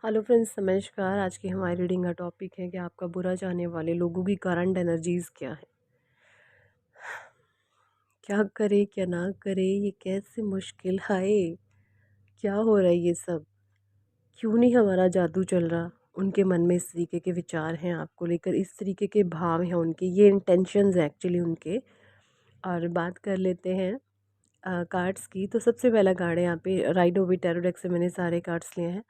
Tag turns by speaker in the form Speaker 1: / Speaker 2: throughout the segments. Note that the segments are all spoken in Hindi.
Speaker 1: हेलो फ्रेंड्स, नमस्कार। आज की हमारी रीडिंग का टॉपिक है कि आपका बुरा चाहने वाले लोगों की करंट एनर्जीज क्या है। क्या करे क्या ना करे, ये कैसे मुश्किल है। क्या हो रहा है ये सब? क्यों नहीं हमारा जादू चल रहा? उनके मन में इस तरीके के विचार हैं आपको लेकर, इस तरीके के भाव हैं उनके, ये इंटेंशंस हैं एक्चुअली उनके। और बात कर लेते हैं कार्ड्स की। तो सबसे पहला कार्ड है यहाँ पे, राइडो वी टैरो डेक से मैंने सारे कार्ड्स लिए हैं।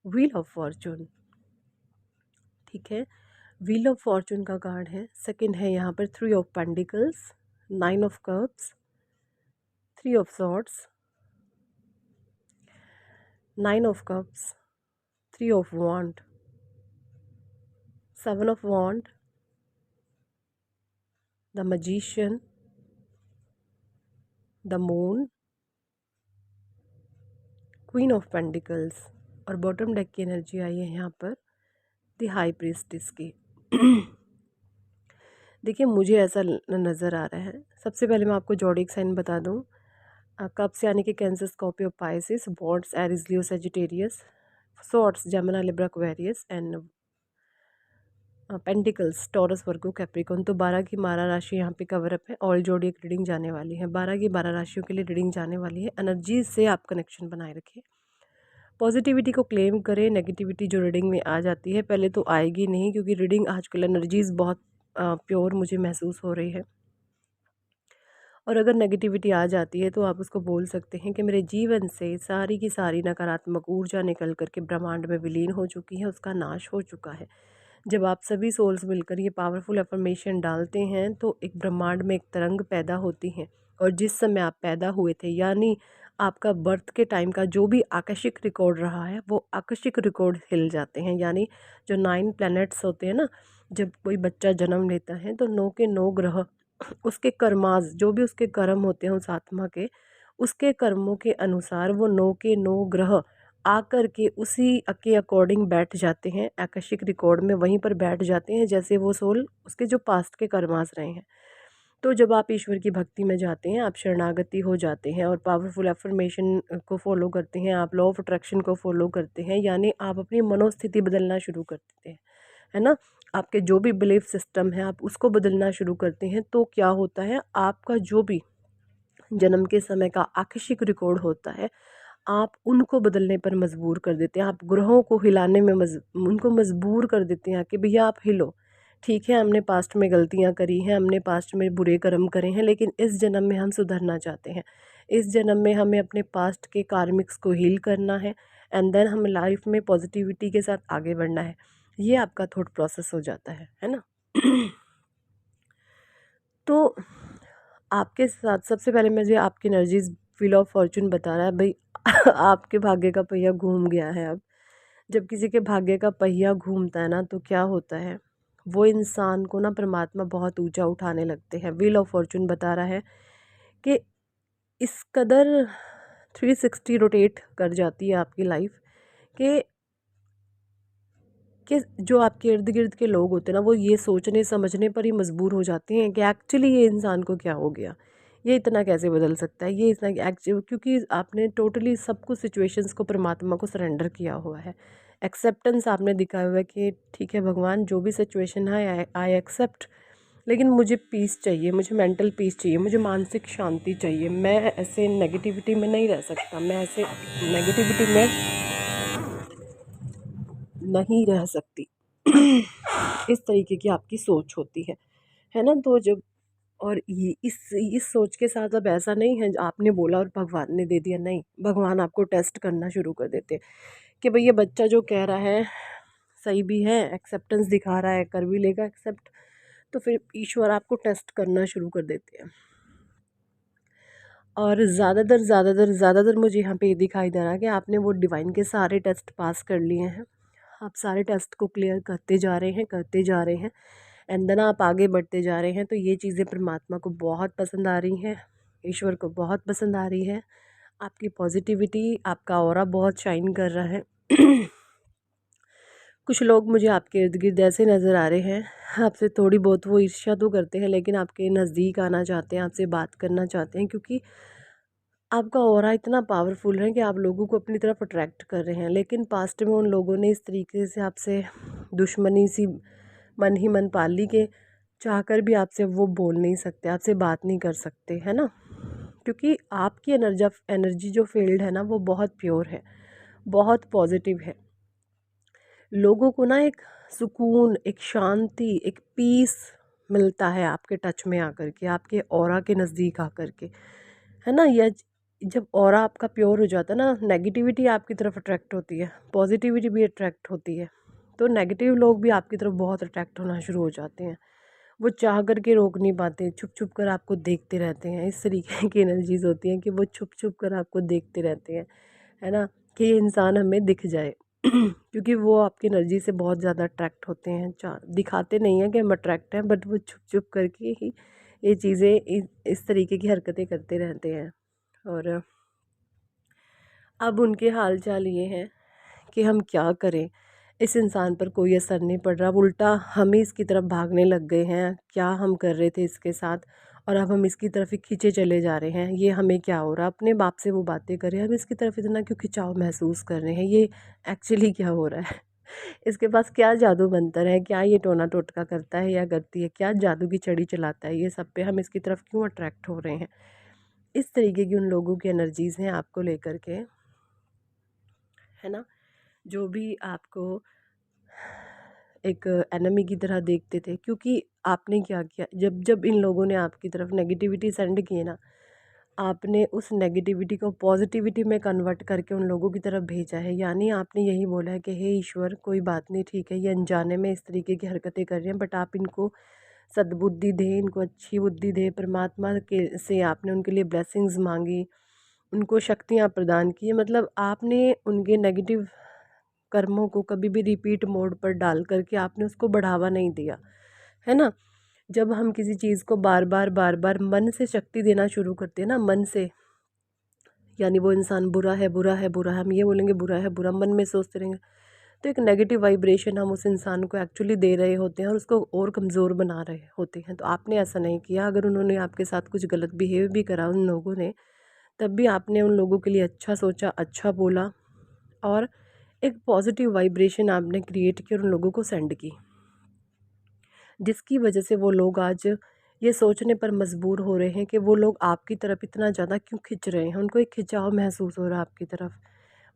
Speaker 1: व्हील ऑफ फॉर्चून, ठीक है। व्हील ऑफ फॉर्चून का कार्ड है। सेकंड है यहाँ पर three of pentacles, nine of cups, three of swords, nine of cups, three of wand, seven of wand, the magician, the moon, queen of pentacles. और बॉटम डेक की एनर्जी आई है यहाँ पर द हाई प्रीस्टिस की। देखिए, मुझे ऐसा नज़र आ रहा है। सबसे पहले मैं आपको जॉडिक साइन बता दूँ। कप्स यानी कि Cancer, Scorpio, Pisces, wands Aries, Leo, Sagittarius, swords Gemini, Libra, Aquarius and pentacles Taurus, Virgo, Capricorn. तो 12 की 12 राशि यहाँ पे कवर अप है। ऑल जोडियक रीडिंग जाने वाली है, 12 की 12 राशियों के लिए रीडिंग जाने वाली है। एनर्जी से आप कनेक्शन बनाए रखें, पॉजिटिविटी को क्लेम करें। नेगेटिविटी जो रीडिंग में आ जाती है पहले तो आएगी नहीं, क्योंकि रीडिंग आजकल एनर्जीज बहुत प्योर मुझे महसूस हो रही है। और अगर नेगेटिविटी आ जाती है तो आप उसको बोल सकते हैं कि मेरे जीवन से सारी की सारी नकारात्मक ऊर्जा निकल करके ब्रह्मांड में विलीन हो चुकी है, उसका नाश हो चुका है। जब आप सभी सोल्स मिलकर ये पावरफुल अफर्मेशन डालते हैं तो एक ब्रह्मांड में एक तरंग पैदा होती है। और जिस समय आप पैदा हुए थे, यानी आपका बर्थ के टाइम का जो भी आकस्मिक रिकॉर्ड रहा है, वो आकस्मिक रिकॉर्ड हिल जाते हैं। यानी जो 9 प्लैनेट्स होते हैं ना, जब कोई बच्चा जन्म लेता है तो 9 के 9 ग्रह उसके कर्माज, जो भी उसके कर्म होते हैं उस आत्मा के, उसके कर्मों के अनुसार वो 9 के 9 ग्रह आकर के उसी के अकॉर्डिंग बैठ जाते हैं आकस्मिक रिकॉर्ड में, वहीं पर बैठ जाते हैं जैसे वो सोल उसके जो पास्ट के कर्मास रहे हैं। तो जब आप ईश्वर की भक्ति में जाते हैं, आप शरणागति हो जाते हैं और पावरफुल एफर्मेशन को फॉलो करते हैं, आप लॉ ऑफ अट्रैक्शन को फॉलो करते हैं, यानी आप अपनी मनोस्थिति बदलना शुरू कर देते हैं, है ना। आपके जो भी बिलीफ सिस्टम है आप उसको बदलना शुरू करते हैं। तो क्या होता है, आपका जो भी जन्म के समय का आकस्मिक रिकॉर्ड होता है, आप उनको बदलने पर मजबूर कर देते हैं। आप ग्रहों को हिलाने में उनको मजबूर कर देते हैं कि भैया आप हिलो। ठीक है, हमने पास्ट में गलतियां करी हैं, हमने पास्ट में बुरे कर्म करे हैं, लेकिन इस जन्म में हम सुधरना चाहते हैं। इस जन्म में हमें अपने पास्ट के कार्मिक्स को हील करना है एंड देन हमें लाइफ में पॉजिटिविटी के साथ आगे बढ़ना है। ये आपका थॉट प्रोसेस हो जाता है ना। तो आपके साथ सबसे पहले मुझे आपकी एनर्जीज, व्हील ऑफ फॉर्चून बता रहा है भाई आपके भाग्य का पहिया घूम गया है अब। जब किसी के भाग्य का पहिया घूमता है ना, तो क्या होता है, वो इंसान को ना परमात्मा बहुत ऊंचा उठाने लगते हैं। व्हील ऑफ फॉर्चून बता रहा है कि इस कदर 360 रोटेट कर जाती है आपकी लाइफ कि जो आपके इर्द गिर्द के लोग होते हैं ना, वो ये सोचने समझने पर ही मजबूर हो जाते हैं कि एक्चुअली ये इंसान को क्या हो गया, ये इतना कैसे बदल सकता है, ये इतना एक्चुअली, क्योंकि आपने टोटली सब कुछ सिचुएशंस को परमात्मा को सरेंडर किया हुआ है। एक्सेप्टेंस आपने दिखाया हुआ है कि ठीक है भगवान, जो भी सिचुएशन है आई एक्सेप्ट, लेकिन मुझे पीस चाहिए, मुझे मेंटल पीस चाहिए, मुझे मानसिक शांति चाहिए। मैं ऐसे नेगेटिविटी में नहीं रह सकता, मैं ऐसे नेगेटिविटी में नहीं रह सकती। इस तरीके की आपकी सोच होती है ना। तो जब और ये इस सोच के साथ अब ऐसा नहीं है आपने बोला और भगवान ने दे दिया, नहीं, भगवान आपको टेस्ट करना शुरू कर देते हैं कि भाई ये बच्चा जो कह रहा है सही भी है, एक्सेप्टेंस दिखा रहा है, कर भी लेगा एक्सेप्ट, तो फिर ईश्वर आपको टेस्ट करना शुरू कर देते हैं। और ज़्यादातर मुझे यहाँ पे ये दिखाई दे रहा है कि आपने वो डिवाइन के सारे टेस्ट पास कर लिए हैं। आप सारे टेस्ट को क्लियर करते जा रहे हैं, करते जा रहे हैं, एंड देन आप आगे बढ़ते जा रहे हैं। तो ये चीज़ें परमात्मा को बहुत पसंद आ रही हैं, ईश्वर को बहुत पसंद आ रही है। आपकी पॉजिटिविटी, आपका ऑरा बहुत शाइन कर रहा है। कुछ लोग मुझे आपके इर्द गिर्द ऐसे नज़र आ रहे हैं, आपसे थोड़ी बहुत वो ईर्ष्या तो करते हैं, लेकिन आपके नज़दीक आना चाहते हैं, आपसे बात करना चाहते हैं, क्योंकि आपका ऑरा इतना पावरफुल है कि आप लोगों को अपनी तरफ अट्रैक्ट कर रहे हैं, लेकिन पास्ट में उन लोगों ने इस तरीके से आपसे दुश्मनी सी मन ही मन पाल ली कि चाहकर भी आपसे वो बोल नहीं सकते, आपसे बात नहीं कर सकते, है ना। क्योंकि आपकी एनर्जी जो फील्ड है ना वो बहुत प्योर है, बहुत पॉजिटिव है। लोगों को ना एक सुकून, एक शांति, एक पीस मिलता है आपके टच में आकर के, आपके ऑरा के नज़दीक आकर के, है ना। या जब ऑरा आपका प्योर हो जाता है ना, नेगेटिविटी आपकी तरफ अट्रैक्ट होती है, पॉजिटिविटी भी अट्रैक्ट होती है। तो नेगेटिव लोग भी आपकी तरफ बहुत अट्रैक्ट होना शुरू हो जाते हैं। वो चाह कर के रोक नहीं पाते, छुप छुप कर आपको देखते रहते हैं। इस तरीके की एनर्जीज होती हैं कि वो छुप छुप कर आपको देखते रहते हैं, है ना, कि ये इंसान हमें दिख जाए। क्योंकि वो आपकी एनर्जी से बहुत ज़्यादा अट्रैक्ट होते हैं, दिखाते नहीं हैं कि हम अट्रैक्ट हैं, बट वो छुप छुप करके ही ये चीज़ें इस तरीके की हरकतें करते रहते हैं। और अब उनके हाल चाल ये हैं कि हम क्या करें, इस इंसान पर कोई असर नहीं पड़ रहा, अब उल्टा हम ही इसकी तरफ भागने लग गए हैं। क्या हम कर रहे थे इसके साथ, और अब हम इसकी तरफ ही खींचे चले जा रहे हैं। ये हमें क्या हो रहा है, अपने बाप से वो बातें करें, हम इसकी तरफ इतना क्यों खिंचाव महसूस कर रहे हैं, ये एक्चुअली क्या हो रहा है। इसके पास क्या जादू मंतर है, क्या ये टोना टोटका करता है या करती है, क्या जादू की छड़ी चलाता है, ये सब पे हम इसकी तरफ क्यों अट्रैक्ट हो रहे हैं। इस तरीके की उन लोगों की एनर्जीज़ हैं आपको लेकर के, है ना, जो भी आपको एक एनिमी की तरह देखते थे। क्योंकि आपने क्या किया, जब जब इन लोगों ने आपकी तरफ नेगेटिविटी सेंड की है ना, आपने उस नेगेटिविटी को पॉजिटिविटी में कन्वर्ट करके उन लोगों की तरफ भेजा है। यानी आपने यही बोला है कि हे ईश्वर, कोई बात नहीं, ठीक है, ये अनजाने में इस तरीके की हरकतें कर रहे हैं, बट आप इनको सद्बुद्धि दें, इनको अच्छी बुद्धि दें। परमात्मा के से आपने उनके लिए ब्लेसिंग्स मांगी, उनको शक्तियाँ प्रदान की। मतलब आपने उनके नेगेटिव कर्मों को कभी भी रिपीट मोड पर डाल करके आपने उसको बढ़ावा नहीं दिया, है ना। जब हम किसी चीज़ को बार बार मन से शक्ति देना शुरू करते हैं ना, मन से, यानी वो इंसान बुरा है, बुरा है, बुरा है, हम ये बोलेंगे बुरा है, बुरा मन में सोचते रहेंगे, तो एक नेगेटिव वाइब्रेशन हम उस इंसान को एक्चुअली दे रहे होते हैं और उसको और कमज़ोर बना रहे होते हैं। तो आपने ऐसा नहीं किया। अगर उन्होंने आपके साथ कुछ गलत बिहेव भी करा उन लोगों ने, तब भी आपने उन लोगों के लिए अच्छा सोचा, अच्छा बोला, और एक पॉजिटिव वाइब्रेशन आपने क्रिएट की और उन लोगों को सेंड की, जिसकी वजह से वो लोग आज ये सोचने पर मजबूर हो रहे हैं कि वो लोग आपकी तरफ इतना ज़्यादा क्यों खिंच रहे हैं। उनको एक खिंचाव महसूस हो रहा है आपकी तरफ,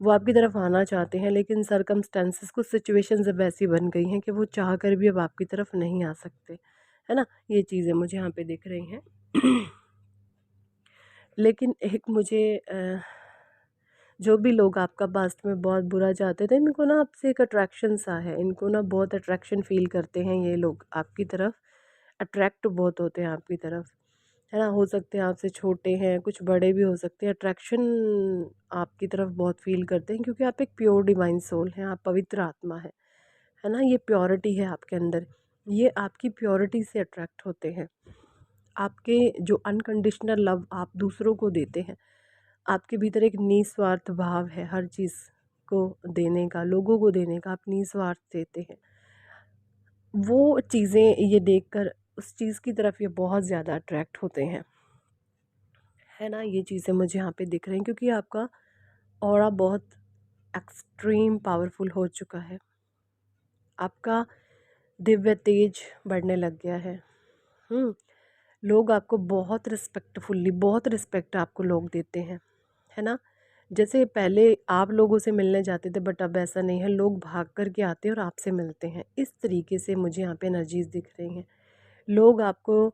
Speaker 1: वो आपकी तरफ आना चाहते हैं, लेकिन सरकमस्टेंसेस, कुछ सिचुएशंस अब ऐसी बन गई हैं कि वो चाह कर भी अब आपकी तरफ नहीं आ सकते, है ना। ये चीज़ें मुझे यहाँ पे दिख रही हैं। लेकिन एक मुझे जो भी लोग आपका पास्ट में बहुत बुरा चाहते थे, इनको ना आपसे एक अट्रैक्शन सा है, इनको ना बहुत अट्रैक्शन फील करते हैं ये लोग आपकी तरफ, अट्रैक्ट बहुत होते हैं आपकी तरफ, है ना। हो सकते हैं आपसे छोटे हैं, कुछ बड़े भी हो सकते हैं, अट्रैक्शन आपकी तरफ बहुत फील करते हैं, क्योंकि आप एक प्योर डिवाइन सोल हैं, आप पवित्र आत्मा है ना। ये प्योरिटी है आपके अंदर, ये आपकी प्योरिटी से अट्रैक्ट होते हैं। आपके जो अनकंडीशनल लव आप दूसरों को देते हैं, आपके भीतर एक निस्वार्थ भाव है हर चीज़ को देने का, लोगों को देने का, आप निस्वार्थ देते हैं। वो चीज़ें ये देखकर उस चीज़ की तरफ ये बहुत ज़्यादा अट्रैक्ट होते हैं, है ना। ये चीज़ें मुझे यहाँ पे दिख रही हैं, क्योंकि आपका ऑरा बहुत एक्सट्रीम पावरफुल हो चुका है, आपका दिव्य तेज बढ़ने लग गया है। लोग आपको बहुत रिस्पेक्टफुल्ली, बहुत रिस्पेक्ट आपको लोग देते हैं, है ना। जैसे पहले आप लोगों से मिलने जाते थे, बट अब ऐसा नहीं है, लोग भाग कर के आते हैं और आपसे मिलते हैं। इस तरीके से मुझे यहाँ पे एनर्जीज़ दिख रही हैं। लोग आपको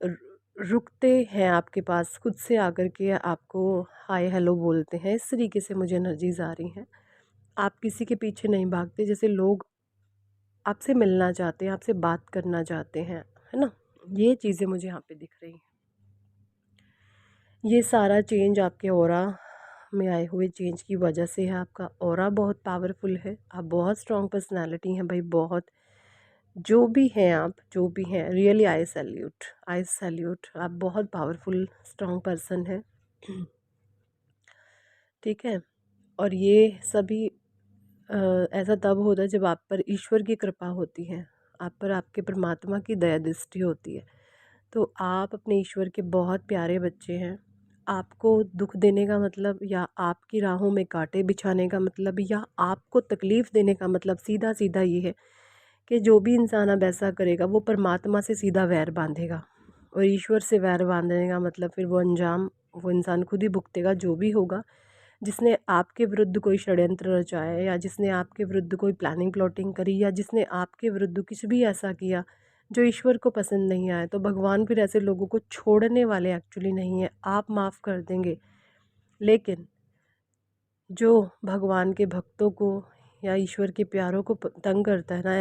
Speaker 1: रु रुकते हैं आपके पास, खुद से आकर के आपको हाय हेलो बोलते हैं। इस तरीके से मुझे एनर्जीज़ आ रही हैं। आप किसी के पीछे नहीं भागते, जैसे लोग आपसे मिलना चाहते हैं, आपसे बात करना चाहते हैं, है ना। ये चीज़ें मुझे यहाँ पे दिख रही हैं। ये सारा चेंज आपके ऑरा में आए हुए चेंज की वजह से है। आपका ऑरा बहुत पावरफुल है, आप बहुत स्ट्रॉन्ग पर्सनालिटी हैं भाई, बहुत। जो भी हैं आप, जो भी हैं, really I salute, I salute. आप बहुत पावरफुल स्ट्रॉन्ग पर्सन हैं। ठीक है। और ये सभी ऐसा तब होता है जब आप पर ईश्वर की कृपा होती है, आप पर आपके परमात्मा की दया दृष्टि होती है। तो आप अपने ईश्वर के बहुत प्यारे बच्चे हैं। आपको दुख देने का मतलब, या आपकी राहों में कांटे बिछाने का मतलब, या आपको तकलीफ़ देने का मतलब सीधा सीधा ये है कि जो भी इंसान अब ऐसा करेगा वो परमात्मा से सीधा वैर बांधेगा। और ईश्वर से वैर बांधने का मतलब फिर वो अंजाम वो इंसान खुद ही भुगतेगा, जो भी होगा। जिसने आपके विरुद्ध कोई षड्यंत्र रचाया, या जिसने आपके विरुद्ध कोई प्लानिंग प्लॉटिंग करी, या जिसने आपके विरुद्ध कुछ भी ऐसा किया जो ईश्वर को पसंद नहीं आया, तो भगवान फिर ऐसे लोगों को छोड़ने वाले एक्चुअली नहीं है। आप माफ़ कर देंगे, लेकिन जो भगवान के भक्तों को या ईश्वर के प्यारों को तंग करता है ना,